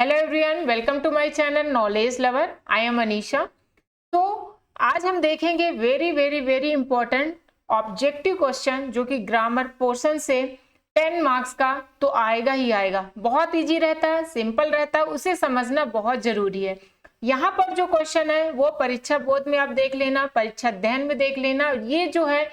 Hello everyone, welcome to my channel knowledge lover. I am Anisha. तो आज हम देखेंगे very very very important objective question जो कि ग्रामर पोर्शन से 10 मार्क्स का तो आएगा ही आएगा। बहुत इजी रहता है, सिंपल रहता है, उसे समझना बहुत जरूरी है। यहाँ पर जो क्वेश्चन है वो परीक्षा बोर्ड में आप देख लेना, परीक्षा अध्ययन में देख लेना। ये जो है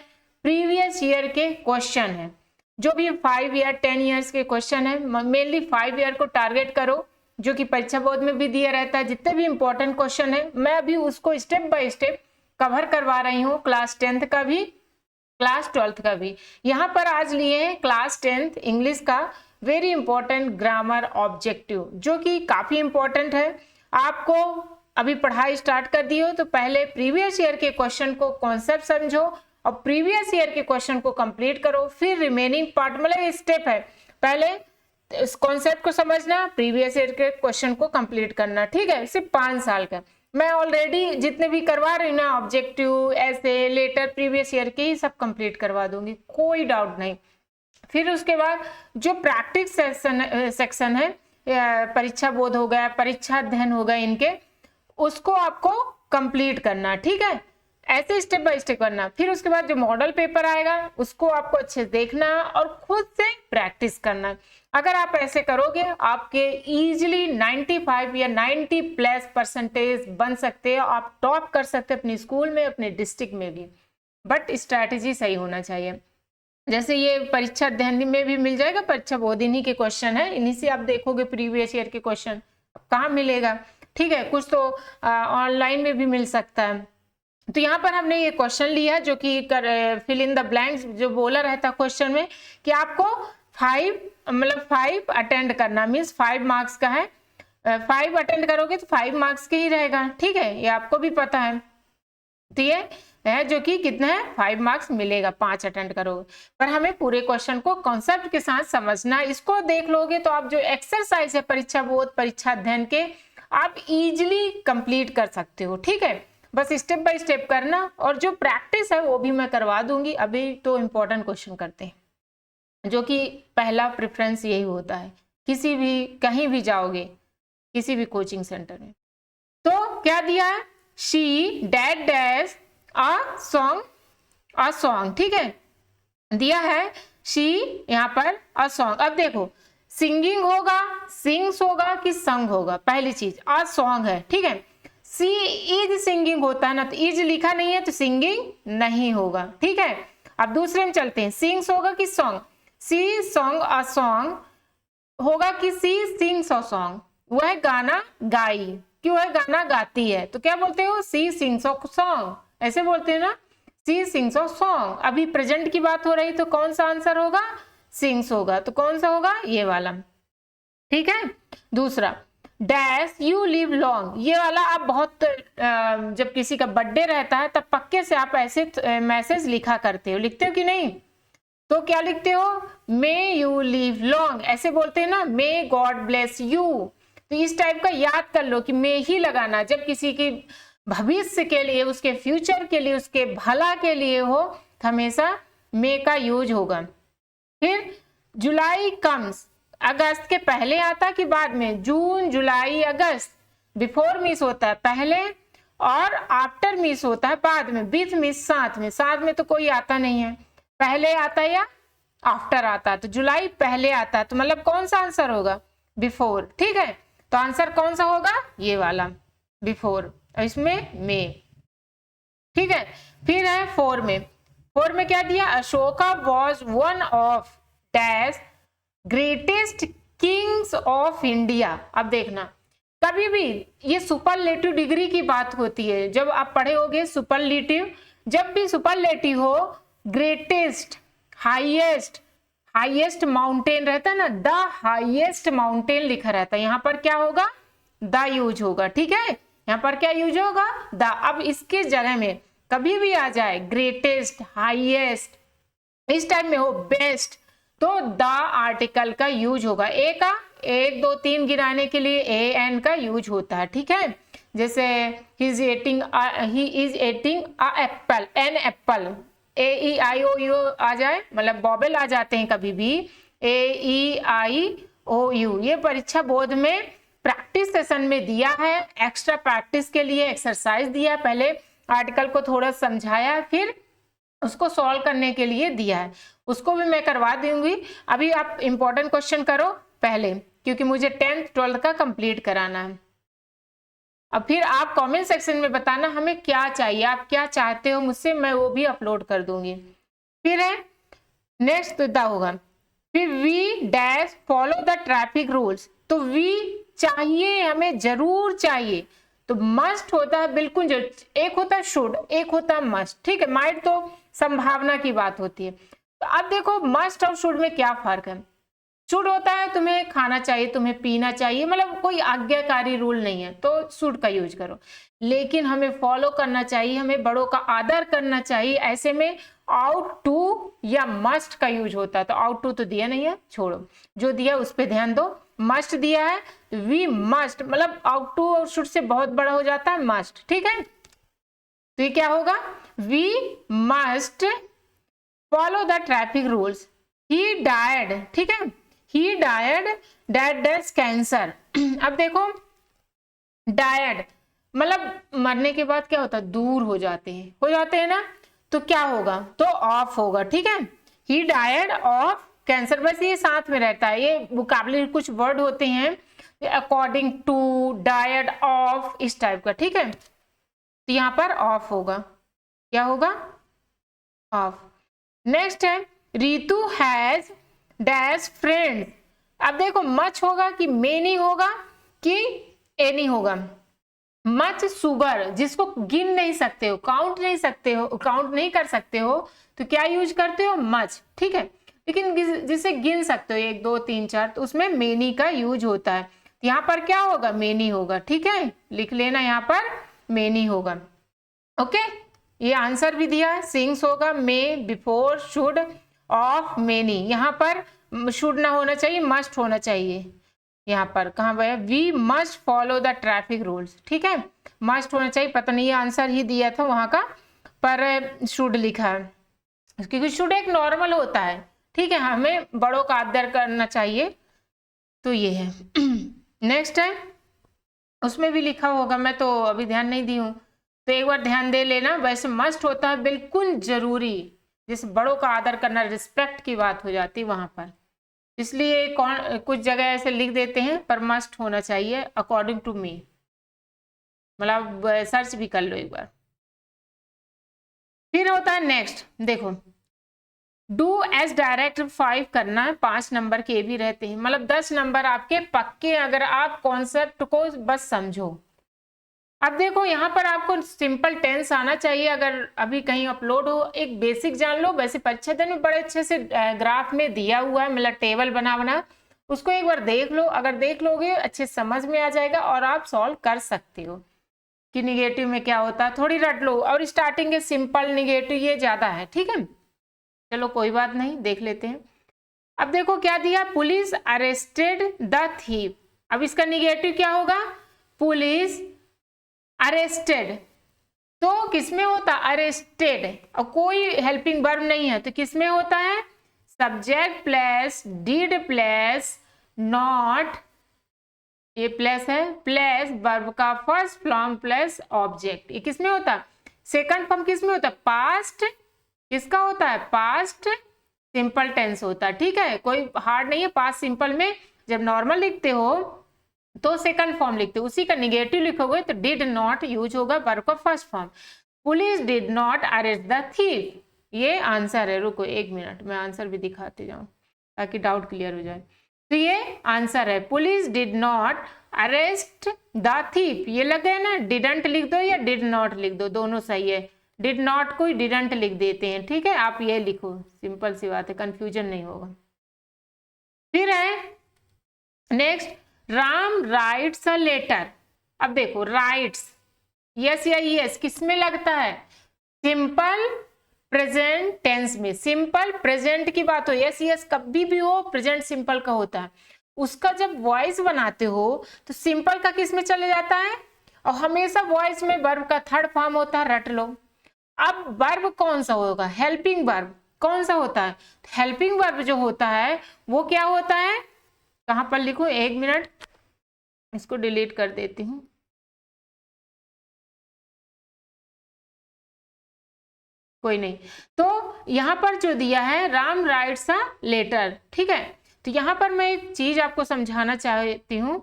प्रीवियस ईयर के क्वेश्चन है, जो भी 5 ईयर 10 ईयर्स के क्वेश्चन है। मेनली 5 ईयर को टारगेट करो, जो कि परीक्षा बोर्ड में भी दिया रहता है। जितने भी इंपॉर्टेंट क्वेश्चन है मैं अभी उसको स्टेप बाय स्टेप कवर करवा रही हूँ, क्लास 10th का भी, क्लास 12th का भी। यहाँ पर आज लिए हैं क्लास 10th इंग्लिश का वेरी इंपॉर्टेंट ग्रामर ऑब्जेक्टिव, जो कि काफी इंपॉर्टेंट है। आपको अभी पढ़ाई स्टार्ट कर दी हो तो पहले प्रीवियस ईयर के क्वेश्चन को कॉन्सेप्ट समझो और प्रीवियस ईयर के क्वेश्चन को कंप्लीट करो। फिर रिमेनिंग पार्ट, मतलब स्टेप है, पहले इस कॉन्सेप्ट को समझना, प्रीवियस ईयर के क्वेश्चन को कंप्लीट करना। ठीक है, सिर्फ 5 साल का। मैं ऑलरेडी जितने भी करवा रही हूँ ना, ऑब्जेक्टिव, ऐसे, लेटर, प्रीवियस ईयर के ही सब कंप्लीट करवा दूंगी, कोई डाउट नहीं। फिर उसके बाद जो प्रैक्टिस सेक्शन है, परीक्षा बोध हो गया, परीक्षा अध्ययन हो गया, इनके उसको आपको कंप्लीट करना। ठीक है, ऐसे स्टेप बाय स्टेप करना। फिर उसके बाद जो मॉडल पेपर आएगा उसको आपको अच्छे से देखना और खुद से प्रैक्टिस करना। अगर आप ऐसे करोगे आपके इजीली 95 या 90+ % बन सकते हैं। आप टॉप कर सकते हैं अपने स्कूल में, अपने डिस्ट्रिक्ट में भी, बट स्ट्रैटेजी सही होना चाहिए। जैसे ये परीक्षा अध्ययन में भी मिल जाएगा, परीक्षा बोर्ड इन्हीं के क्वेश्चन है, इन्हीं से आप देखोगे प्रीवियस ईयर के क्वेश्चन, कहाँ मिलेगा। ठीक है, कुछ तो ऑनलाइन में भी मिल सकता है। तो यहाँ पर हमने ये क्वेश्चन लिया जो कि फिल इन द ब्लैंक्स जो बोला रहता क्वेश्चन में कि आपको 5 अटेंड करना, मीन्स 5 मार्क्स का है। 5 अटेंड करोगे तो 5 मार्क्स के ही रहेगा। ठीक है, ये आपको भी पता है। तो ये है जो कि कितना है, 5 मार्क्स मिलेगा 5 अटेंड करोगे। पर हमें पूरे क्वेश्चन को कॉन्सेप्ट के साथ समझना। इसको देख लोगे तो आप जो एक्सरसाइज है परीक्षा बोर्ड, परीक्षा अध्ययन के, आप इजिली कंप्लीट कर सकते हो। ठीक है, बस स्टेप बाय स्टेप करना, और जो प्रैक्टिस है वो भी मैं करवा दूंगी। अभी तो इंपॉर्टेंट क्वेश्चन करते हैं, जो कि पहला प्रेफरेंस यही होता है किसी भी, कहीं भी जाओगे, किसी भी कोचिंग सेंटर में। तो क्या दिया है, she dad dash a song. ठीक है, दिया है शी यहाँ पर अ सॉन्ग। अब देखो सिंगिंग होगा, सिंग्स होगा कि संग होगा। पहली चीज अ सॉन्ग है। ठीक है, सी इज सिंगिंग होता है ना, तो इज लिखा नहीं है तो सिंगिंग नहीं होगा। ठीक है, अब दूसरे में चलते हैं, सिंग्स होगा कि song. C song A song होगा कि सी सिंग्स अ सॉन्ग। वह गाना गाई, कि वह गाना गाती है, तो क्या बोलते हो, सी सिंग्स अ सॉन्ग, ऐसे बोलते हैं ना, सी सिंग्स अ सॉन्ग। अभी प्रेजेंट की बात हो रही तो कौन सा आंसर होगा, सिंग्स होगा। तो कौन सा होगा, ये वाला। ठीक है, दूसरा डैश यू लिव लॉन्ग, ये वाला आप बहुत जब किसी का बर्थडे रहता है तब पक्के से आप ऐसे मैसेज लिखा करते हो, लिखते हो कि नहीं। तो क्या लिखते हो, मे यू लिव लॉन्ग, ऐसे बोलते हैं ना, मे गॉड ब्लेस यू। तो इस टाइप का याद कर लो कि मे ही लगाना जब किसी की भविष्य के लिए, उसके फ्यूचर के लिए, उसके भला के लिए हो, तो हमेशा मे का यूज होगा। फिर जुलाई कम्स, अगस्त के पहले आता कि बाद में, जून जुलाई अगस्त, बिफोर मिस होता है पहले और आफ्टर मिस होता है बाद में, विथ मिस साथ में। साथ में तो कोई आता नहीं है, पहले आता है या आफ्टर आता है। तो जुलाई पहले आता है, तो मतलब कौन सा आंसर होगा, बिफोर। ठीक है, तो आंसर कौन सा होगा, ये वाला बिफोर, इसमें मे। ठीक है, फिर है 4 में। 4 में क्या दिया, Ashoka was one of dash greatest Kings of India. अब देखना, कभी भी ये सुपरलेटिव डिग्री की बात होती है, जब आप पढ़े होगे सुपरलेटिव, जब भी सुपरलेटिव हो, ग्रेटेस्ट, हाईएस्ट, हाईएस्ट माउंटेन रहता है ना, द हाईएस्ट माउंटेन लिखा रहता है, यहाँ पर क्या होगा, द यूज होगा। ठीक है, यहाँ पर क्या यूज होगा, द। अब इसके जगह में कभी भी आ जाए ग्रेटेस्ट, हाईएस्ट, इस टाइप में हो बेस्ट, तो द आर्टिकल का यूज होगा। ए का 1 2 3 गिराने के लिए ए एन का यूज होता है। ठीक है, जैसे he is eating a apple, an apple, A E I O U आ जाए, मतलब बॉबल आ जाते हैं कभी भी, ए ई आई ओ यू। ये परीक्षा बोर्ड में प्रैक्टिस सेशन में दिया है, एक्स्ट्रा प्रैक्टिस के लिए एक्सरसाइज दिया है, पहले आर्टिकल को थोड़ा समझाया, फिर उसको सॉल्व करने के लिए दिया है, उसको भी मैं करवा दूंगी। अभी आप इंपॉर्टेंट क्वेश्चन करो पहले, क्योंकि मुझे 10th 12th का कंप्लीट कराना है। अब फिर आप कमेंट सेक्शन में बताना हमें क्या चाहिए, आप क्या चाहते हो मुझसे, मैं वो भी अपलोड कर दूंगी। फिर है नेक्स्ट मुद्दा होगा, फिर we dash follow the traffic rules. तो वी चाहिए, हमें जरूर चाहिए, तो मस्ट होता है बिल्कुल जरूर, एक होता है शुड, एक होता है मस्ट, ठीक है। माइट तो संभावना की बात होती है। तो अब देखो मस्ट और शुड में क्या फर्क है। शुड होता है तुम्हें खाना चाहिए, तुम्हें पीना चाहिए, मतलब कोई आज्ञाकारी रूल नहीं है, तो शुड का यूज करो। लेकिन हमें फॉलो करना चाहिए, हमें बड़ों का आदर करना चाहिए, ऐसे में आउट टू या मस्ट का यूज होता है। तो आउट टू तो दिया नहीं है, छोड़ो, जो दिया उस पर ध्यान दो। मस्ट दिया है, वी मस्ट, मतलब आउट टू और शुड से बहुत बड़ा हो जाता है मस्ट, ठीक है। तो ये क्या होगा, we must follow the traffic rules. He died, ठीक है, he died, dead deads cancer. अब देखो डायड मतलब मरने के बाद क्या होता है, दूर हो जाते हैं ना, तो क्या होगा, तो ऑफ होगा, ठीक है। ही डायड ऑफ कैंसर, बस ये साथ में रहता है, ये वोकैबुलरी कुछ वर्ड होते हैं अकॉर्डिंग टू, डायड ऑफ, इस टाइप का, ठीक है। तो यहाँ पर ऑफ होगा, क्या होगा, ऑफ। नेक्स्ट है रितु हैज डैश फ्रेंड्स। अब देखो मच होगा कि मेनी होगा कि एनी होगा। मच शुगर, जिसको गिन नहीं सकते हो, काउंट नहीं कर सकते हो, तो क्या यूज करते हो, मच, ठीक है। लेकिन जिसे गिन सकते हो 1 2 3 4, तो उसमें मेनी का यूज होता है। तो यहाँ पर क्या होगा, मेनी होगा, ठीक है, लिख लेना, यहाँ पर मेनी होगा। ओके, ये आंसर भी दिया है, सिंग्स होगा, मे, बिफोर, शुड, ऑफ, मेनी। यहाँ पर शुड ना होना चाहिए, मस्ट होना चाहिए। यहाँ पर कहाँ गया, we must follow the traffic rules, ठीक है, मस्ट होना चाहिए। पता नहीं ये आंसर ही दिया था वहां का, पर शुड लिखा है, क्योंकि शुड एक नॉर्मल होता है, ठीक है, हमें बड़ों का आदर करना चाहिए, तो ये है। नेक्स्ट है, उसमें भी लिखा होगा, मैं तो अभी ध्यान नहीं दी हूँ, तो एक बार ध्यान दे लेना। वैसे मस्ट होता है बिल्कुल जरूरी, जिस बड़ों का आदर करना, रिस्पेक्ट की बात हो जाती है वहां पर, इसलिए कुछ जगह ऐसे लिख देते हैं, पर मस्ट होना चाहिए अकॉर्डिंग टू मी, मतलब सर्च भी कर लो एक बार। फिर होता है नेक्स्ट, देखो डू एज डायरेक्ट 5 करना है, 5 नंबर के भी रहते हैं, मतलब 10 नंबर आपके पक्के, अगर आप कॉन्सेप्ट को बस समझो। अब देखो यहाँ पर आपको सिंपल टेंस आना चाहिए, अगर अभी कहीं अपलोड हो, एक बेसिक जान लो। वैसे परीक्षा दिन में बड़े अच्छे से ग्राफ में दिया हुआ है, मतलब टेबल बना, उसको एक बार देख लो, अगर देख लोगे अच्छे समझ में आ जाएगा और आप सॉल्व कर सकते हो कि निगेटिव में क्या होता है, थोड़ी रट लो। और स्टार्टिंग के सिंपल, निगेटिव ये ज्यादा है, ठीक है, चलो कोई बात नहीं, देख लेते हैं। अब देखो क्या दिया, पुलिस अरेस्टेड द थीफ। अब इसका निगेटिव क्या होगा, पुलिस अरेस्टेड, तो किसमें होता, अरेस्टेड, और कोई हेल्पिंग वर्ब नहीं है, तो किसमें होता है, subject plus did plus not, ये प्लस है, प्लस वर्ब का फर्स्ट फॉर्म प्लस ऑब्जेक्ट, ये किसमें होता है, सेकंड फॉर्म किसमें होता है, पास्ट, किसका होता है, पास्ट सिंपल टेंस होता है, ठीक है, कोई हार्ड नहीं है। पास्ट सिंपल में जब नॉर्मल लिखते हो तो सेकंड फॉर्म लिखते हो, उसी का निगेटिव लिखोगे तो डिड नॉट यूज होगा वर्ब का first form. Police did not arrest the thief, ये आंसर है। रुको 1 मिनट, मैं आंसर भी दिखाते जाऊं ताकि डाउट क्लियर हो जाए। तो ये आंसर है, police did not arrest the thief. ये लग गया ना, डिडंट लिख दो या डिड नॉट लिख दो, दोनों सही है। डिड नॉट को डिडंट लिख देते हैं, ठीक है, आप ये लिखो, सिंपल सी बात है, कंफ्यूजन नहीं होगा। फिर है next, Ram writes a letter. अब देखो राइट्स, यस या यस किसमें लगता है, सिंपल प्रेजेंट टेंस में। सिंपल प्रेजेंट की बात हो, यस यस कभी भी हो प्रेजेंट सिंपल का होता है, उसका जब वॉइस बनाते हो तो सिंपल का किस में चले जाता है, और हमेशा वॉइस में वर्ब का थर्ड फॉर्म होता है, रट लो। अब वर्ब कौन सा होगा, हेल्पिंग वर्ब कौन सा होता है, हेल्पिंग वर्ब जो होता है वो क्या होता है, कहां पर लिखूं, 1 मिनट, इसको डिलीट कर देती हूँ। कोई नहीं। तो यहाँ पर जो दिया है राम राइट्स अ लेटर, ठीक है। तो यहाँ पर मैं एक चीज आपको समझाना चाहती हूँ,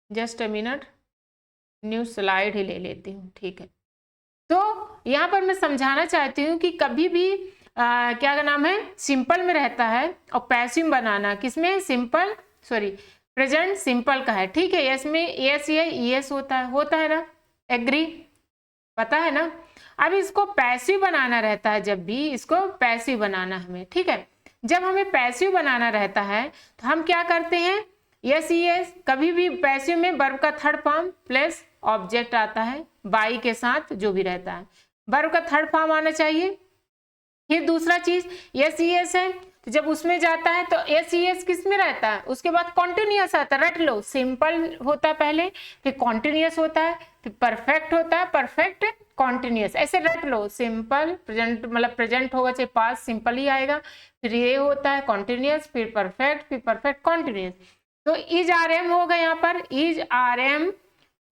just a minute, new slide ही ले लेती हूँ, ठीक है। तो यहाँ पर मैं समझाना चाहती हूँ कि कभी भी क्या का नाम है, सिंपल में रहता है और पैसिव बनाना किसमें, सिंपल सॉरी प्रेजेंट सिंपल का है, ठीक है। यस में यस या ईएस होता है ना, एग्री, पता है ना। अब इसको पैसिव बनाना रहता है, जब भी इसको पैसिव बनाना हमें, ठीक है। जब हमें पैसिव बनाना रहता है तो हम क्या करते हैं, यस यस, कभी भी पैसिव में वर्ब का थर्ड फॉर्म प्लस ऑब्जेक्ट आता है, बाई के साथ जो भी रहता है वर्ब का थर्ड फॉर्म आना चाहिए। फिर दूसरा चीज यस यस है, तो जब उसमें जाता है तो एस ई एस किस में रहता है, उसके बाद कॉन्टिन्यूअस आता है, रट लो, सिंपल होता है पहले, फिर कॉन्टिन्यूअस होता है, फिर परफेक्ट होता है, परफेक्ट कॉन्टिन्यूअस, ऐसे रट लो। सिंपल प्रेजेंट मतलब प्रेजेंट होगा चाहे पास्ट सिंपल ही आएगा, फिर ये होता है कॉन्टिन्यूअस, फिर परफेक्ट कॉन्टिन्यूअस। तो इज आर एम होगा यहाँ पर, इज आर एम,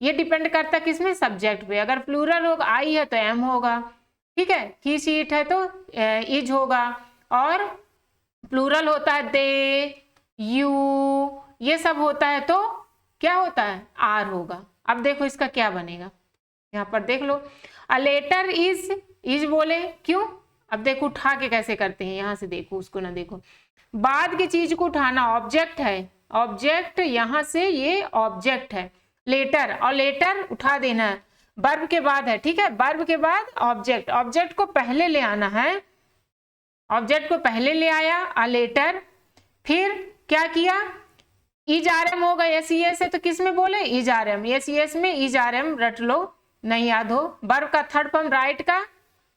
ये डिपेंड करता है किसमें, सब्जेक्ट पे। अगर प्लूरल होगा आई है तो एम होगा, ठीक है। ही शीट है तो इज होगा, और प्लूरल होता है दे, यू, ये सब होता है तो क्या होता है, आर होगा। अब देखो इसका क्या बनेगा, यहाँ पर देख लो, अ लेटर इज बोले क्यों, अब देखो उठा के कैसे करते हैं, यहां से देखो, उसको ना देखो, बाद की चीज को उठाना, ऑब्जेक्ट है, ऑब्जेक्ट यहां से ये ऑब्जेक्ट है लेटर, और लेटर उठा देना है, वर्ब के बाद है, ठीक है। वर्ब के बाद ऑब्जेक्ट, ऑब्जेक्ट को पहले ले आना है, ऑब्जेक्ट को पहले ले आया अ लेटर, फिर क्या किया, इज आर एम होगा, एस ई एस है तो किस में बोले, is are am, S E S में इज आर एम रट लो, नहीं याद हो। वर्ब का थर्ड फॉर्म राइट का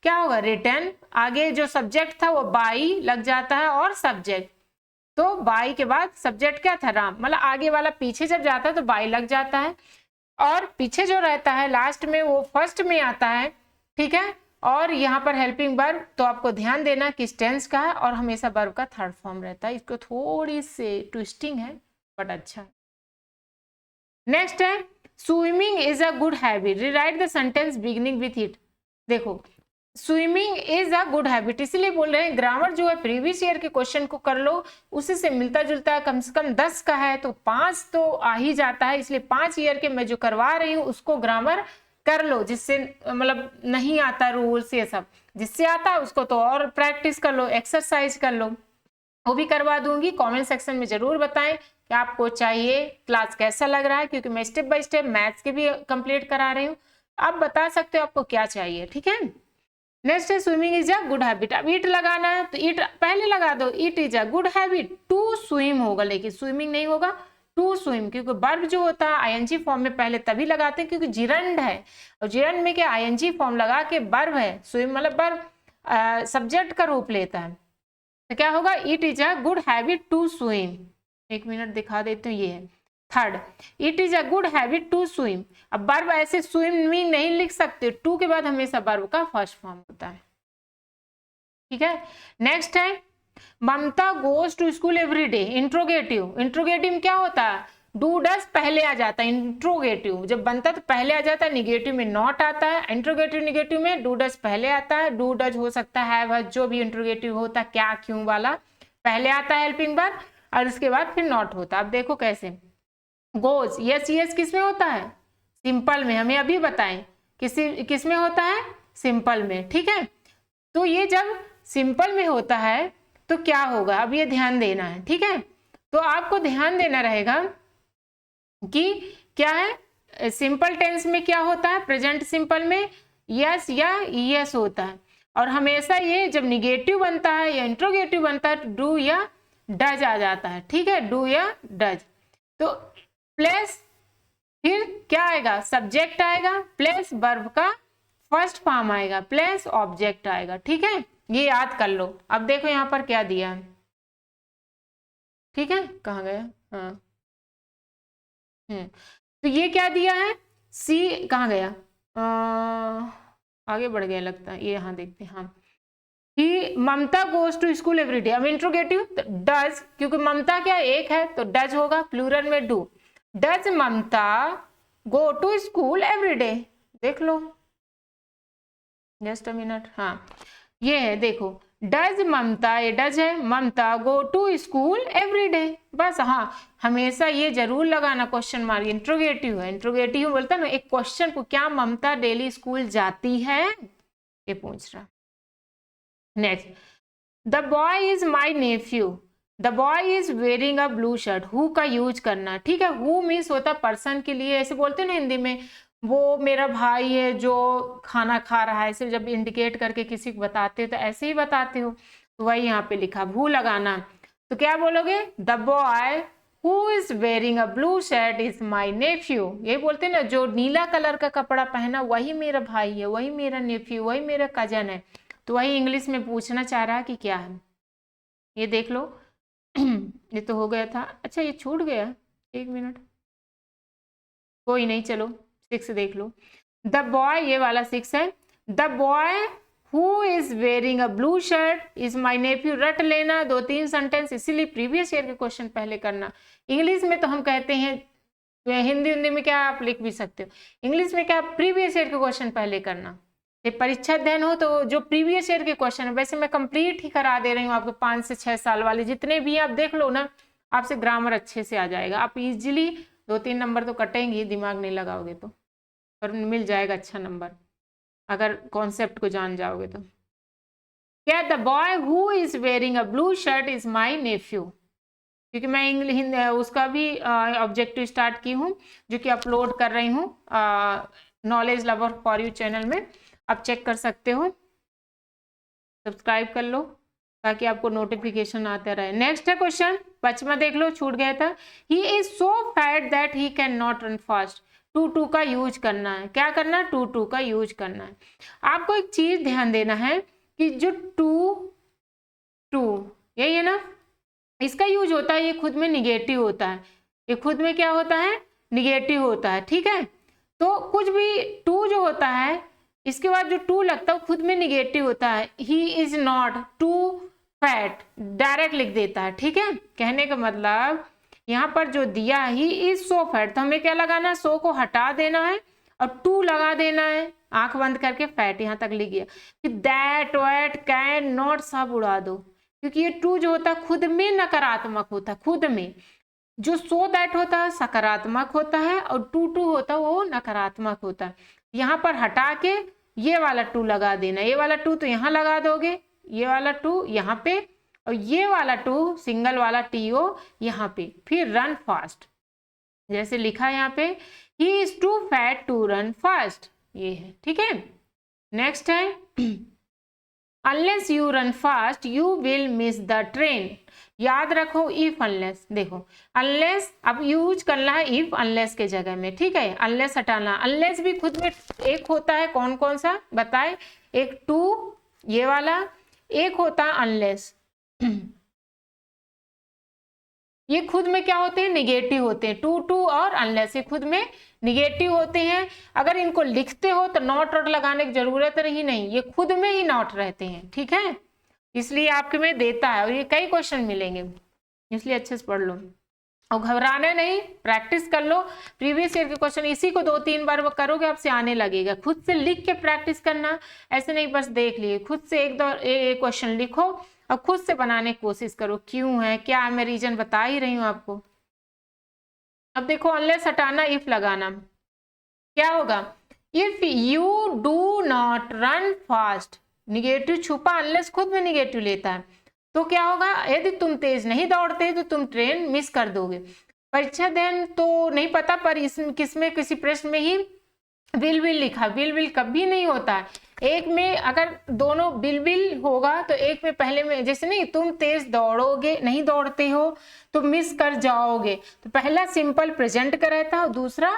क्या होगा, रिटर्न, आगे जो सब्जेक्ट था वो बाई लग जाता है, और सब्जेक्ट, तो बाई के बाद सब्जेक्ट क्या था, राम, मतलब आगे वाला पीछे जब जाता है तो बाई लग जाता है, और पीछे जो रहता है लास्ट में वो फर्स्ट में आता है, ठीक है। और यहाँ पर हेल्पिंग वर्ब तो आपको ध्यान देना किस टेंस का है, और हमेशा वर्ब का थर्ड फॉर्म रहता है, इसको थोड़ी सी ट्विस्टिंग है बट अच्छा है। नेक्स्ट है swimming is a good habit, rewrite the sentence beginning with it. देखो swimming is a good habit, इसलिए बोल रहे हैं ग्रामर जो है प्रीवियस ईयर के क्वेश्चन को कर लो, उसी से मिलता जुलता है, कम से कम 10 का है तो 5 तो आ ही जाता है, इसलिए 5 ईयर के मैं जो करवा रही हूँ उसको ग्रामर कर लो, जिससे मतलब नहीं आता रूल्स ये सब, जिससे आता है उसको तो और प्रैक्टिस कर लो, एक्सरसाइज कर लो, वो भी करवा दूंगी। कमेंट सेक्शन में जरूर बताएं कि आपको चाहिए, क्लास कैसा लग रहा है, क्योंकि मैं स्टेप बाय स्टेप मैथ्स के भी कंप्लीट करा रही हूँ, आप बता सकते हो आपको क्या चाहिए, ठीक है। नेक्स्ट है swimming is a good habit, अब इट लगाना है तो इट पहले लगा दो, it is a good habit to swim होगा, लेकिन स्विमिंग नहीं होगा, टू स्विम, क्योंकि वर्ब जो होता है आईएनजी फॉर्म में पहले तभी लगाते हैं क्योंकि जिरंड है, और जिरंड में क्या आईएनजी फॉर्म लगा के वर्ब है, स्विम मतलब वर्ब सब्जेक्ट का रूप लेता है, तो क्या होगा, it is a good habit to swim. एक मिनट दिखा देती हूँ, ये है third, it is a good habit to swim. अब वर्ब ऐसे स्विमिंग नहीं लिख सकते, टू के बाद हमेशा वर्ब का फर्स्ट फॉर्म होता है, ठीक है। नेक्स्ट है Mamta goes to school every day, interrogative, interrogative में क्या होता है, डू डस पहले आ जाता है, इंट्रोगेटिव जब बनता है तो पहले आ जाता है, निगेटिव में नॉट आता है, इंट्रोगेटिव निगेटिव में डू डस पहले आता है, डू डज हो सकता है, जो भी इंट्रोगेटिव होता है क्या क्यों वाला पहले आता है हेल्पिंग वर्ब, और उसके बाद फिर नॉट होता है। अब देखो कैसे, गोज यस यस किस में होता है, सिंपल में, हमें अभी बताएं किस में होता है, सिंपल में, ठीक है। तो ये जब सिंपल में होता है तो क्या होगा, अब ये ध्यान देना है, ठीक है। तो आपको ध्यान देना रहेगा कि क्या है, सिंपल टेंस में क्या होता है, प्रेजेंट सिंपल में यस या यस होता है, और हमेशा ये जब निगेटिव बनता है या इंट्रोगेटिव बनता है तो डू या डज आ जाता है, ठीक है, डू या डज, तो प्लस फिर क्या आएगा, सब्जेक्ट आएगा, प्लस वर्ब का फर्स्ट फॉर्म आएगा, प्लस ऑब्जेक्ट आएगा, ठीक है, ये याद कर लो। अब देखो यहाँ पर क्या दिया है, ठीक है, कहाँ गया, हाँ तो ये क्या दिया है, सी कहाँ गया, आगे बढ़ गया लगता है, ये यहाँ देखते हैं, हाँ ही Mamta goes to school every day. अब इंट्रोगेटिव डज, क्योंकि ममता क्या एक है तो डज होगा, प्लूरल में do. Does Mamta go to school every day, देख लो, जस्ट अ मिनट। हाँ ये है, देखो डज ममता, ये डज है, Mamta go to school every day, बस। हाँ हमेशा ये जरूर लगाना क्वेश्चन मार्क, इंट्रोगेटिव है। इंट्रोगेटिव बोलता है ना एक क्वेश्चन को, क्या ममता डेली स्कूल जाती है, ये पूछ रहा। Next, the boy is my nephew, the boy is wearing a blue shirt. Who का यूज करना, ठीक है। हु मीन्स होता पर्सन के लिए, ऐसे बोलते हैं ना हिंदी में, वो मेरा भाई है जो खाना खा रहा है, ऐसे जब इंडिकेट करके किसी को बताते हो तो ऐसे ही बताते हो, तो वही यहाँ पे लिखा हु लगाना। तो क्या बोलोगे, the boy who is wearing a blue shirt is my nephew. ये बोलते हैं ना जो नीला कलर का कपड़ा पहना वही मेरा भाई है, वही मेरा नेफ्यू, वही मेरा कजन है। तो वही इंग्लिश में पूछना चाह रहा है कि क्या है, ये देख लो। ये तो हो गया था, अच्छा ये छूट गया, एक मिनट, कोई नहीं, चलो 6 देख लो। द बॉय, ये वाला 6 है। The boy who is wearing a blue shirt is my nephew. रट लेना 2-3 सेंटेंस, इसीलिए प्रीवियस ईयर के क्वेश्चन पहले करना। इंग्लिश में तो हम कहते हैं, हिंदी में क्या आप लिख भी सकते हो, इंग्लिश में क्या प्रीवियस ईयर के क्वेश्चन पहले करना। परीक्षा अध्ययन हो तो जो प्रीवियस ईयर के क्वेश्चन है, वैसे मैं कंप्लीट ही करा दे रही हूँ आपको, 5 से 6 साल वाले जितने भी आप देख लो ना, आपसे ग्रामर अच्छे से आ जाएगा। आप इजीली 2-3 नंबर तो कटेंगे, दिमाग नहीं लगाओगे तो, पर मिल जाएगा अच्छा नंबर अगर कॉन्सेप्ट को जान जाओगे तो। क्या, the boy who is wearing a blue shirt is my nephew, क्योंकि मैं इंग्लिश उसका भी ऑब्जेक्टिव स्टार्ट की हूँ, जो कि अपलोड कर रही हूँ knowledge lover for you channel में, आप चेक कर सकते हो, सब्सक्राइब कर लो ताकि आपको नोटिफिकेशन आते रहे। नेक्स्ट है क्वेश्चन 5वां, देख लो छूट गया था। He is so fat that he can not run fast. Too का यूज करना है, क्या करना है, टू का यूज करना है। आपको एक चीज ध्यान देना है कि जो टू यही है ना, इसका यूज होता है, ये खुद में निगेटिव होता है, ये खुद में क्या होता है, निगेटिव होता है, ठीक है। तो कुछ भी टू जो होता है, इसके बाद जो टू लगता है खुद में निगेटिव होता है। He is not too fat, direct लिख देता है, ठीक है। कहने का मतलब यहाँ पर जो दिया ही इज सो फैट, तो हमें क्या लगाना है, सो को हटा देना है और टू लगा देना है, आंख बंद करके फैट यहाँ तक लिख गया। फिर दैट वैट कैन नॉट सब उड़ा दो, क्योंकि ये टू जो होता है खुद में नकारात्मक होता है, खुद में। जो सो दैट होता है सकारात्मक होता है और टू होता है वो नकारात्मक होता है। यहाँ पर हटा के ये वाला टू लगा देना, ये वाला टू तो यहाँ लगा दोगे, ये वाला टू यहाँ पे, और ये वाला टू सिंगल वाला टीओ यहाँ पे, फिर रन फास्ट जैसे लिखा है यहाँ पे, he is too fat to run fast, ये है, ठीक है। नेक्स्ट है unless you run fast you will miss the train. याद रखो इफ अनलेस, देखो अनलेस अब यूज करना है इफ अनलेस के जगह में, ठीक है। अनलेस हटाना, अनलेस भी खुद में एक होता है, कौन कौन सा बताए, एक टू ये वाला, एक होता है अनलेस। ये खुद में क्या होते हैं, निगेटिव होते हैं, टू और अनलेस ये खुद में निगेटिव होते हैं। अगर इनको लिखते हो तो नॉट और लगाने की जरूरत ही नहीं, ये खुद में ही नॉट रहते हैं, ठीक है। इसलिए आपके में देता है और ये कई क्वेश्चन मिलेंगे, इसलिए अच्छे से पढ़ लो और घबराना नहीं, प्रैक्टिस कर लो। प्रीवियस ईयर के क्वेश्चन इसी को 2-3 बार वो करोगे आपसे आने लगेगा। खुद से लिख के प्रैक्टिस करना, ऐसे नहीं बस देख लिए, खुद से एक क्वेश्चन लिखो और खुद से बनाने की कोशिश करो, क्यों है क्या है, मैं रीजन बता ही रही हूँ आपको। अब देखो अनलेस हटाना, इफ लगाना, क्या होगा, if you do not run fast, negative छुपा, अनलेस खुद में निगेटिव लेता है, तो क्या होगा, यदि तुम तेज नहीं दौड़ते तो तुम ट्रेन मिस कर दोगे। परीक्षा देन तो नहीं पता, पर इसमें किसमें किसी प्रश्न में ही विल लिखा, विल कभी नहीं होता है। एक में अगर दोनों विल होगा तो एक में पहले में, जैसे नहीं तुम तेज दौड़ोगे, नहीं दौड़ते हो तो मिस कर जाओगे, तो पहला सिंपल प्रेजेंट का रहता और दूसरा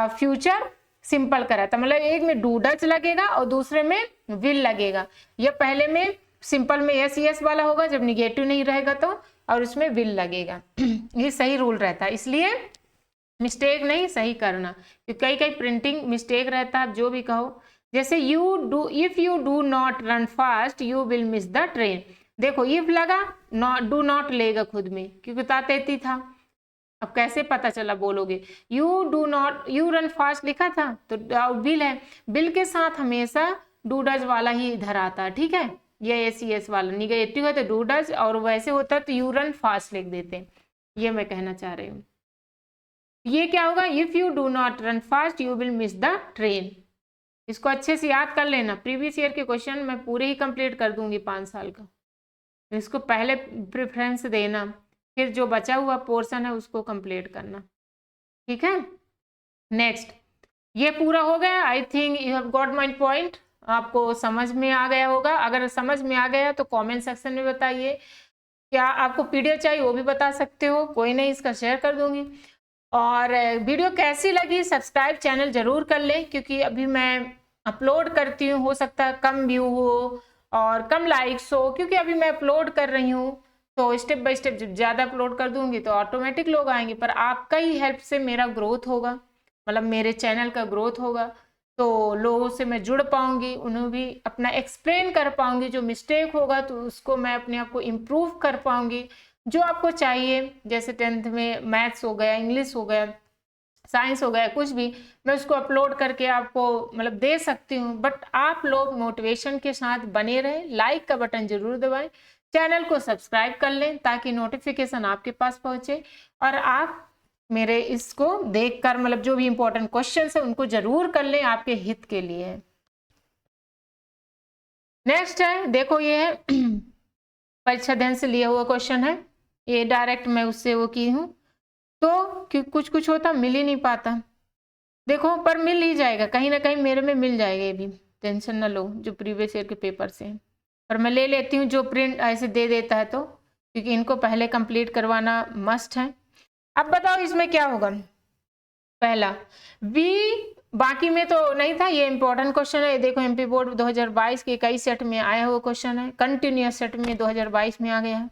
फ्यूचर सिंपल का रहता, मतलब एक में डू डच लगेगा और दूसरे में विल लगेगा। ये पहले में सिंपल में यस वाला होगा जब निगेटिव नहीं रहेगा तो, और उसमें विल लगेगा। ये सही रूल रहता है, इसलिए मिस्टेक नहीं, सही करना, क्योंकि कई प्रिंटिंग मिस्टेक रहता है, आप जो भी कहो जैसे if you do not run fast you will miss the train. देखो इफ लगा, डू नॉट लेगा खुद में क्योंकि तातेती था। अब कैसे पता चला बोलोगे? यू रन फास्ट लिखा था तो विल है, विल के साथ हमेशा डू डज वाला ही इधर आता है, ठीक है। ये एस वाला निगेटिव है तो डू डज, और वैसे होता तो यू रन फास्ट लिख देते। ये मैं कहना चाह रही हूँ। ये क्या होगा? If you do not run fast you will miss the train. इसको अच्छे से याद कर लेना, प्रीवियस ईयर के क्वेश्चन मैं पूरे ही कंप्लीट कर दूंगी 5 साल का। तो इसको पहले प्रेफरेंस देना, फिर जो बचा हुआ पोर्शन है उसको कंप्लीट करना, ठीक है। नेक्स्ट, ये पूरा हो गया। I think you have got my point. आपको समझ में आ गया होगा। अगर समझ में आ गया तो कमेंट सेक्शन में बताइए। क्या आपको पीडीएफ चाहिए वो भी बता सकते हो, कोई नहीं, इसका शेयर कर दूंगी। और वीडियो कैसी लगी सब्सक्राइब चैनल जरूर कर ले, क्योंकि अभी मैं अपलोड करती हूँ, हो सकता है कम व्यू हो और कम लाइक्स हो, क्योंकि अभी मैं अपलोड कर रही हूँ। तो स्टेप बाय स्टेप जब ज़्यादा अपलोड कर दूंगी तो ऑटोमेटिक लोग आएंगे, पर आपका ही हेल्प से मेरा ग्रोथ होगा, मतलब मेरे चैनल का ग्रोथ होगा। तो लोगों से मैं जुड़ पाऊंगी, उन्हें भी अपना एक्सप्लेन कर पाऊंगी, जो मिस्टेक होगा तो उसको मैं अपने आप को इम्प्रूव कर पाऊंगी। जो आपको चाहिए, जैसे 10th में मैथ्स हो गया, इंग्लिश हो गया, साइंस हो गया, कुछ भी, मैं उसको अपलोड करके आपको मतलब दे सकती हूँ। बट आप लोग मोटिवेशन के साथ बने रहें, लाइक का बटन जरूर दबाएं, चैनल को सब्सक्राइब कर लें ताकि नोटिफिकेशन आपके पास पहुंचे, और आप मेरे इसको देखकर मतलब जो भी इंपॉर्टेंट क्वेश्चन है उनको जरूर कर लें, आपके हित के लिए। नेक्स्ट है, देखो ये है परीक्षा ध्यान से लिया हुआ क्वेश्चन है, ये डायरेक्ट मैं उससे वो की हूँ। तो कुछ कुछ होता मिल ही नहीं पाता, देखो पर मिल ही जाएगा, कहीं ना कहीं मेरे में मिल जाएगा, ये भी टेंशन ना लो, जो प्रीवियस ईयर के पेपर से। पर मैं ले लेती हूँ जो प्रिंट ऐसे दे देता है, तो क्योंकि इनको पहले कंप्लीट करवाना मस्ट है। अब बताओ इसमें क्या होगा? पहला वी, बाकी में तो नहीं था, ये इंपॉर्टेंट क्वेश्चन है। देखो एमपी बोर्ड 2022 के कई सेट में आया हुआ क्वेश्चन है, कंटिन्यूअस सेट में 2022 में आ गया है।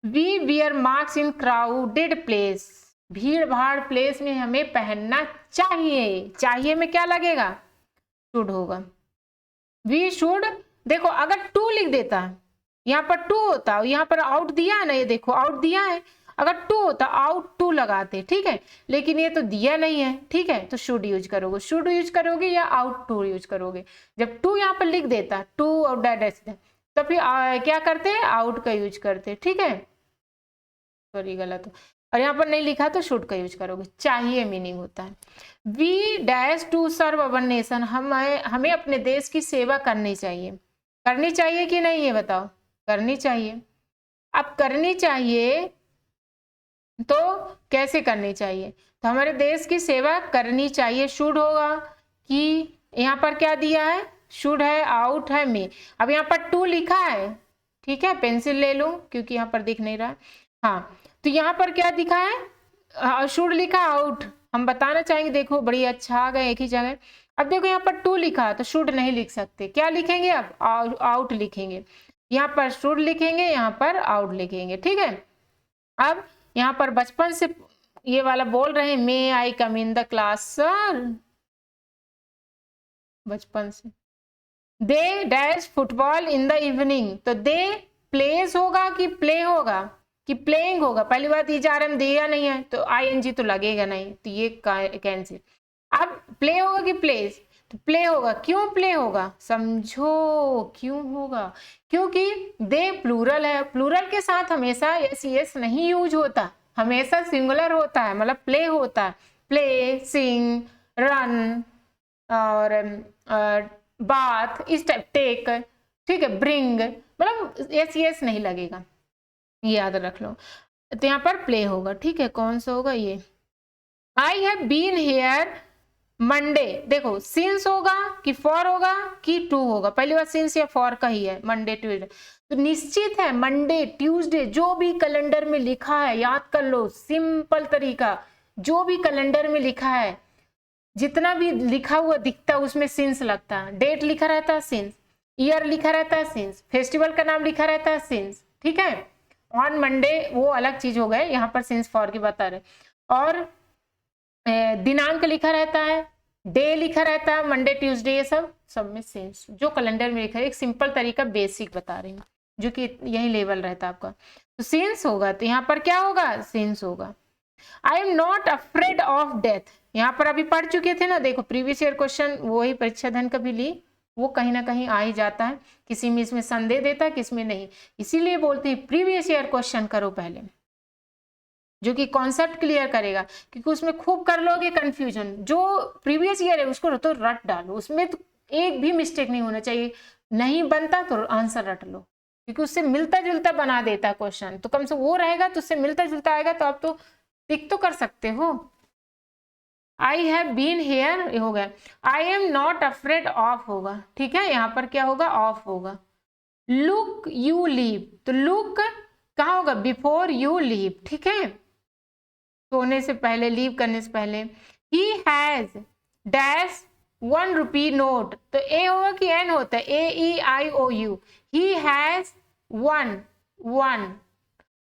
We wear mask in crowded place, भीड़ भाड़ प्लेस में हमें पहनना चाहिए। चाहिए में क्या लगेगा? शुड होगा। वी शुड, देखो अगर टू लिख देता है, यहाँ पर टू होता है, यहाँ पर आउट दिया है ना, ये देखो आउट दिया है, अगर टू होता आउट टू लगाते, ठीक है, लेकिन ये तो दिया नहीं है, ठीक है, तो शुड यूज करोगे, शुड यूज करोगे या आउट टू यूज करोगे। जब टू यहाँ पर लिख देता, टू और डैश, तो फिर क्या करते हैं? आउट का यूज करते, ठीक है, सॉरी गलत हो, और यहाँ पर नहीं लिखा तो शुड का यूज करोगे। चाहिए मीनिंग होता है we dash to serve our nation, हमें अपने देश की सेवा करनी चाहिए। करनी चाहिए कि नहीं, ये बताओ? करनी चाहिए। अब करनी चाहिए तो कैसे करनी चाहिए? तो हमारे देश की सेवा करनी चाहिए, शुड होगा कि यहाँ पर क्या दिया है? शुड है, आउट है, में। अब यहाँ पर टू लिखा है, ठीक है, पेंसिल ले लो क्योंकि यहाँ पर दिख नहीं रहा। हाँ, तो यहाँ पर क्या दिखा है? शुड लिखा, आउट हम बताना चाहेंगे। देखो बड़ी अच्छा आ गए एक ही जगह। अब देखो यहाँ पर टू लिखा तो शुड नहीं लिख सकते, क्या लिखेंगे? अब आउट लिखेंगे। यहाँ पर शुड लिखेंगे, यहाँ पर आउट लिखेंगे, ठीक है। अब यहाँ पर बचपन से ये वाला बोल रहे हैं, मे आई कम इन द क्लास सर, बचपन से। They dash football in the evening, तो दे प्लेस होगा कि प्ले होगा कि प्लेइंग होगा? पहली बात, इजारम दिया नहीं है तो आईएनजी तो लगेगा नहीं, तो ये कैंसिल। अब प्ले होगा कि प्लेस? तो प्ले होगा। क्यों प्ले होगा? समझो क्यों होगा, क्योंकि दे प्लूरल है, प्लूरल के साथ हमेशा एस नहीं यूज होता, हमेशा सिंगुलर होता है, मतलब प्ले होता है। प्ले, सिंग, रन और बात, इस टाइप, टेक, ठीक है, ब्रिंग, मतलब एस नहीं लगेगा, याद रख लो। तो यहाँ पर प्ले होगा, ठीक है। कौन सा होगा? ये I have been here Monday. देखो सिंस होगा कि फॉर होगा कि टू होगा? पहली बार सिंस या फॉर का ही है, मंडे ट्यूजडे, तो निश्चित है मंडे ट्यूसडे जो भी कैलेंडर में लिखा है, याद कर लो, सिंपल तरीका, जो भी कैलेंडर में लिखा है, जितना भी लिखा हुआ दिखता है उसमें सिंस लगता है। डेट लिखा रहता है सिंस, ईयर लिखा रहता है सिंस, फेस्टिवल का नाम लिखा रहता है सिंस, ठीक है। ऑन मंडे वो अलग चीज हो गए, यहाँ पर सिंस फॉर की बता रहे। और दिनांक लिखा रहता है, डे लिखा रहता है, मंडे ट्यूसडे, ये सब सब में सिंस, जो कैलेंडर में लिखा है, एक सिंपल तरीका बेसिक बता रही हूँ जो कि यही लेवल रहता है आपका। तो सिंस होगा, तो यहाँ पर क्या होगा, सिंस होगा। I am not afraid of death, यहाँ पर अभी पढ़ चुके थे ना, देखो प्रीवियस ईयर क्वेश्चन वही परीक्षा धन कभी ली, वो कहीं ना कहीं आ ही जाता है, किसी में इसमें संदेह देता है, किसमें नहीं, इसीलिए बोलते हैं प्रीवियस ईयर क्वेश्चन करो पहले, जो कि कॉन्सेप्ट क्लियर करेगा, क्योंकि उसमें खूब कर लोगे कंफ्यूजन। जो प्रीवियस ईयर है उसको तो रट डालो, उसमें तो एक भी मिस्टेक नहीं होना चाहिए, नहीं बनता तो आंसर रट लो, क्योंकि उससे मिलता जुलता बना देता है क्वेश्चन, तो कम से वो रहेगा तो उससे मिलता जुलता आएगा, तो आप तो टिक तो कर सकते हो। आई हैव बीन हेयर हो गया, I am not afraid of होगा, ठीक है, यहाँ पर क्या होगा, ऑफ होगा। लुक यू लीव, तो लुक कहाँ होगा, बिफोर यू लीव, ठीक है, सोने से पहले, लीव करने से पहले। He has dash 1 rupee note, तो ए होगा कि एन होता है, AEIOU, ही हैज 1,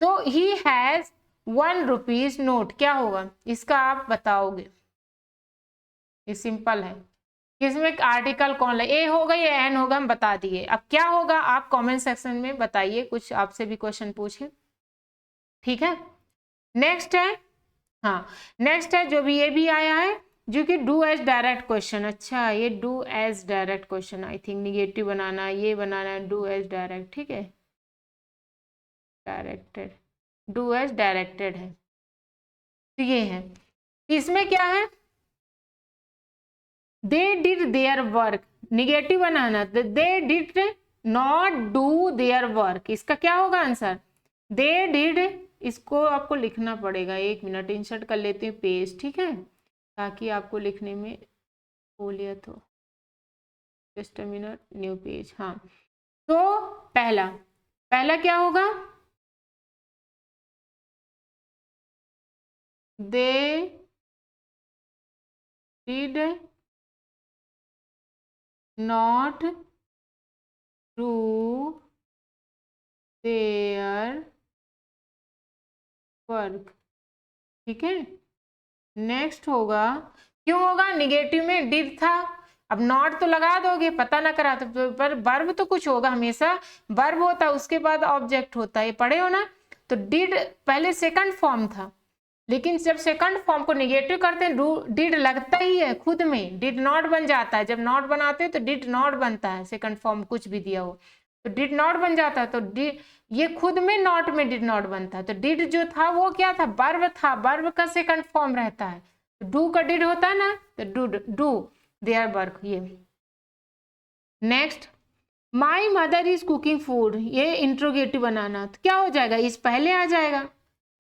तो ही हैज 1 रुपीज नोट, क्या होगा इसका आप बताओगे, ये सिंपल है, किसमें आर्टिकल कौन है, ए होगा या एन होगा, हम बता दिए। अब क्या होगा आप कमेंट सेक्शन में बताइए, कुछ आपसे भी क्वेश्चन पूछे, ठीक है। नेक्स्ट है, हाँ नेक्स्ट है जो भी ये भी आया है, जो कि डू एज डायरेक्ट क्वेश्चन। अच्छा ये do as direct question, I think negative बनाना, ये बनाना है डू एज डायरेक्ट, ठीक है, डायरेक्टेड, डू एज डायरेक्टेड है, तो ये है, इसमें क्या है, they did their work, negative banana, they did not do their work, इसका क्या होगा आंसर, दे डिड, इसको आपको लिखना पड़ेगा, 1 मिनट इंसर्ट कर लेते हैं पेज, ठीक है, ताकि आपको लिखने में सहूलियत हो, just a minute, new page, हाँ। तो पहला क्या होगा, they did not do their work, ठीक है। नेक्स्ट होगा, क्यों होगा, निगेटिव में डिड था, अब नॉट तो लगा दोगे, पता ना करा तो, पर वर्ब तो कुछ होगा, हमेशा वर्ब होता है उसके बाद ऑब्जेक्ट होता है, ये पढ़े हो ना। तो डिड पहले सेकंड फॉर्म था, लेकिन जब सेकंड फॉर्म को निगेटिव करते हैं डिड लगता ही है खुद में, डिड नॉट बन जाता है, जब नॉट बनाते हैं तो डिड नॉट बनता है, सेकंड फॉर्म कुछ भी दिया हो तो डिड नॉट बन जाता है, तो डिड ये खुद में नॉट में डिड नॉट बनता है, तो डिड जो था वो क्या था, वर्ब था, वर्ब का सेकंड फॉर्म रहता है, तो डू का डिड होता है ना, तो डू देयर वर्क, ये। Next, my mother is cooking food, ये इंट्रोगेटिव बनाना, तो क्या हो जाएगा, इस पहले आ जाएगा,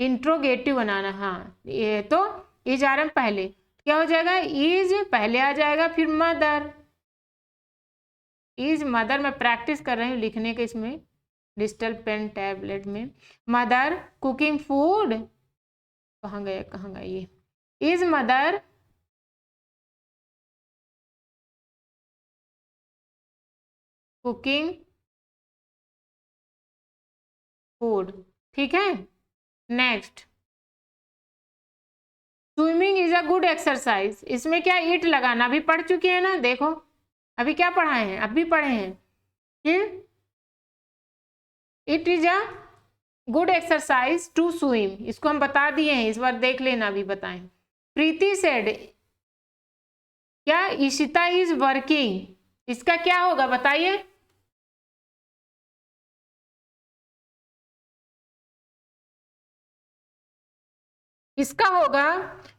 इंट्रोगेटिव बनाना, हाँ ये तो इज आ रहा है पहले, क्या हो जाएगा, इज पहले आ जाएगा, फिर मदर, इज मदर, मैं प्रैक्टिस कर रही हूँ लिखने के इसमें डिजिटल पेन टैबलेट में, मदर कुकिंग फूड, कहाँ गया ये, इज मदर कुकिंग फूड, ठीक है। Next, swimming is a good exercise, इसमें क्या ईट लगाना, अभी पढ़ चुके हैं ना, देखो अभी क्या पढ़ाए हैं, अभी पढ़े हैं कि it is a good exercise to swim, इसको हम बता दिए हैं, इस बार देख लेना, अभी बताएं। प्रीति सेड, क्या इशिता इज वर्किंग, इसका क्या होगा बताइए, इसका होगा,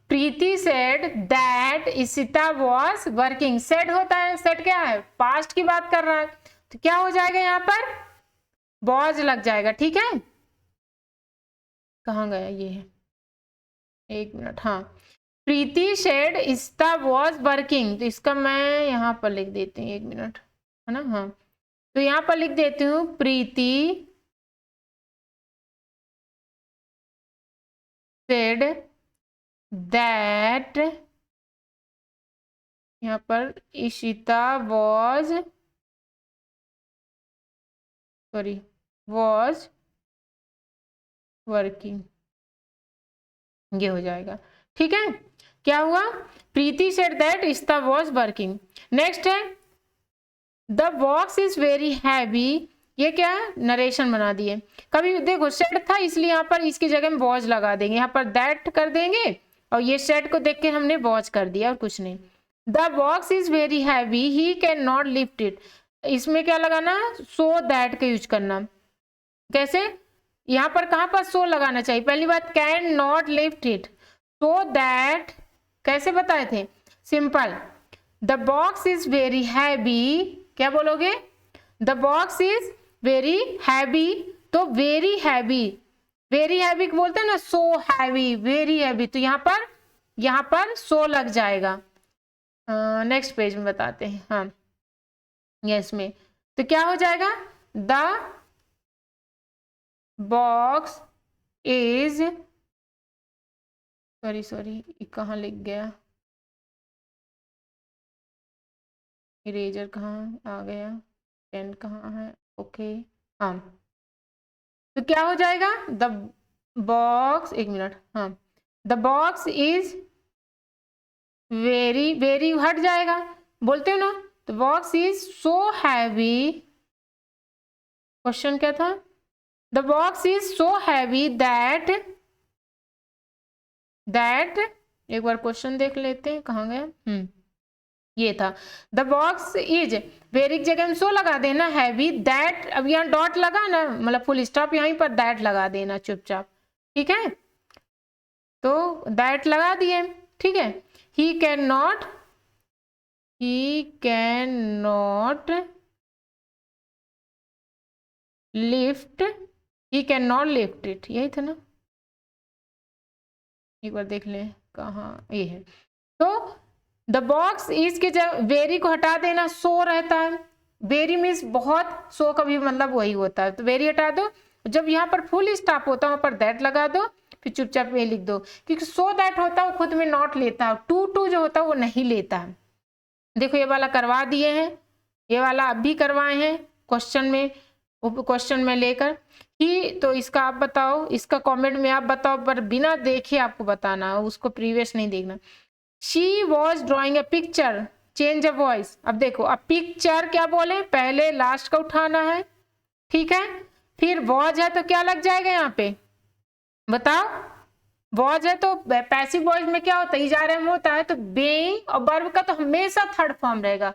Preeti said that Ishita was working, said होता है, सेड क्या है, पास्ट की बात कर रहा है, तो क्या हो जाएगा यहाँ पर, वॉज लग जाएगा, ठीक है। कहाँ गया ये है, 1 मिनट, हाँ, प्रीति सेड इशिता वॉज वर्किंग, तो इसका मैं यहाँ पर लिख देती हूँ, 1 मिनट, है ना, हाँ, तो यहाँ पर लिख देती हूँ, प्रीति सेड दैट, यहाँ पर Ishita was, sorry was working, ये हो जाएगा, ठीक है। क्या हुआ, Preeti said that Ishita was working. Next है, the box is very heavy, ये क्या है, नरेशन बना दिए। कभी देखो सेड था इसलिए यहाँ पर इसकी जगह में वॉज लगा देंगे, यहाँ पर दैट कर देंगे और ये सेड को देख के हमने वॉच कर दिया और कुछ नहीं। The box is very heavy he can not lift it, इसमें क्या लगाना, सो दैट का यूज करना। कैसे, यहाँ पर कहाँ पर सो लगाना चाहिए, पहली बात can not lift it, so that कैसे बताए थे, simple. The box is very heavy, क्या बोलोगे, the box is very heavy, तो वेरी हैवी बोलते हैं ना, सो हैवी, वेरी हैवी, तो यहाँ पर सो लग जाएगा। नेक्स्ट पेज में बताते हैं, हाँ यस में, तो क्या हो जाएगा, द बॉक्स इज, सॉरी कहाँ लिख गया, इरेजर कहाँ आ गया, पेन कहाँ है, ओके हाँ, तो क्या हो जाएगा, द बॉक्स, एक मिनट, हाँ द बॉक्स इज वेरी हट जाएगा, बोलते हो ना, the box is so heavy, question क्या था, the box is so heavy that एक बार क्वेश्चन देख लेते हैं कहाँ गया, ये था, द बॉक्स इज वेरी की जगह में सो लगा देना, हैवी दैट, अब यहाँ डॉट लगा ना, मतलब फुल स्टॉप यहीं पर दैट लगा देना चुपचाप, ठीक है, तो दैट लगा दिए, ठीक है। ही कैन नॉट लिफ्ट इट, यही था ना, एक बार देख लें कहाँ ये है, तो द बॉक्स इज के जब वेरी को हटा देना, सो रहता है, वेरी मीन्स बहुत, सो का भी मतलब वही होता है, तो वेरी हटा दो, जब यहाँ पर फुल स्टॉप होता है वहां पर दैट लगा दो, फिर चुपचाप ये लिख दो, क्योंकि सो दैट होता है वो खुद में नॉट लेता है, टू जो होता है वो नहीं लेता है। देखो ये वाला करवा दिए हैं, ये वाला अब भी करवाए हैं क्वेश्चन में लेकर ही, तो इसका आप बताओ, इसका कमेंट में आप बताओ, पर बिना देखे आपको बताना, उसको प्रीवियस नहीं देखना। She was drawing a picture, change a voice, अब देखो अब पिक्चर क्या बोले, पहले लास्ट का उठाना है, ठीक है, फिर वॉज है तो क्या लग जाएगा यहाँ पे, बताओ, वॉज है तो पैसिव वॉइस में क्या होता है, इजारे में होता है, तो बीइंग और वर्ब का तो हमेशा थर्ड फॉर्म रहेगा,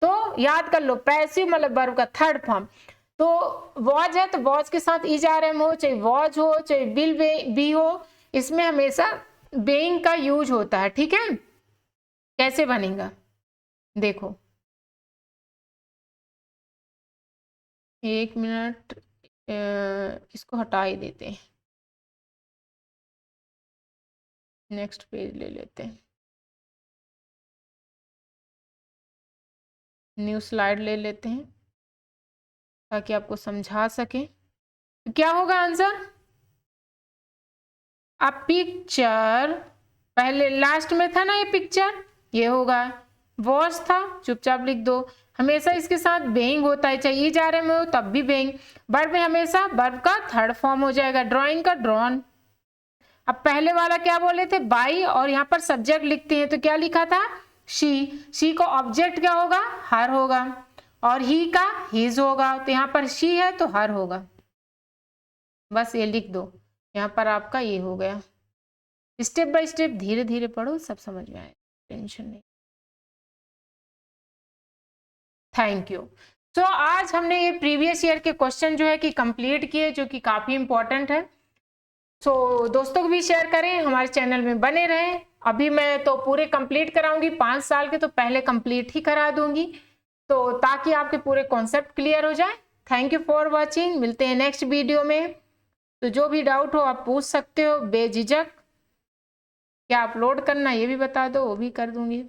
तो याद कर लो पैसिव मतलब वर्ब का थर्ड फॉर्म, तो वॉज है तो वॉज के साथ इजारे में हो, चाहे वॉज हो चाहे विल बी हो, इसमें हमेशा बीइंग का यूज होता है, ठीक है। कैसे बनेगा देखो, एक मिनट, इसको हटा ही देते हैं, नेक्स्ट पेज ले लेते हैं, न्यू स्लाइड ले लेते हैं ताकि आपको समझा सके, तो क्या होगा आंसर, अ पिक्चर, पहले लास्ट में था ना ये पिक्चर, ये होगा, वॉच था चुपचाप लिख दो, हमेशा इसके साथ बेइंग होता है, चाहिए जा रहे में हो तब भी बेइंग, वर्ब में हमेशा वर्ब का थर्ड फॉर्म हो जाएगा, ड्राइंग का ड्रॉन। अब पहले वाला क्या बोले थे, बाई, और यहाँ पर सब्जेक्ट लिखते हैं तो क्या लिखा था, शी को ऑब्जेक्ट क्या होगा, हर होगा, और ही का हिज होगा, तो यहाँ पर शी है तो हर होगा, बस ये लिख दो, यहाँ पर आपका ये हो गया। स्टेप बाय स्टेप धीरे धीरे पढ़ो, सब समझ में आए, टेंशन नहीं। Thank you. तो आज हमने ये प्रीवियस ईयर के क्वेश्चन जो है कि कंप्लीट किए, जो कि काफी इंपॉर्टेंट है। सो दोस्तों को भी शेयर करें, हमारे चैनल में बने रहें। अभी मैं तो पूरे कंप्लीट कराऊंगी, 5 साल के तो पहले कंप्लीट ही करा दूंगी, तो ताकि आपके पूरे कॉन्सेप्ट क्लियर हो जाए। थैंक यू फॉर वॉचिंग, मिलते हैं नेक्स्ट वीडियो में। तो जो भी डाउट हो आप पूछ सकते हो बेझिझक, क्या अपलोड करना ये भी बता दो, वो भी कर दूंगी।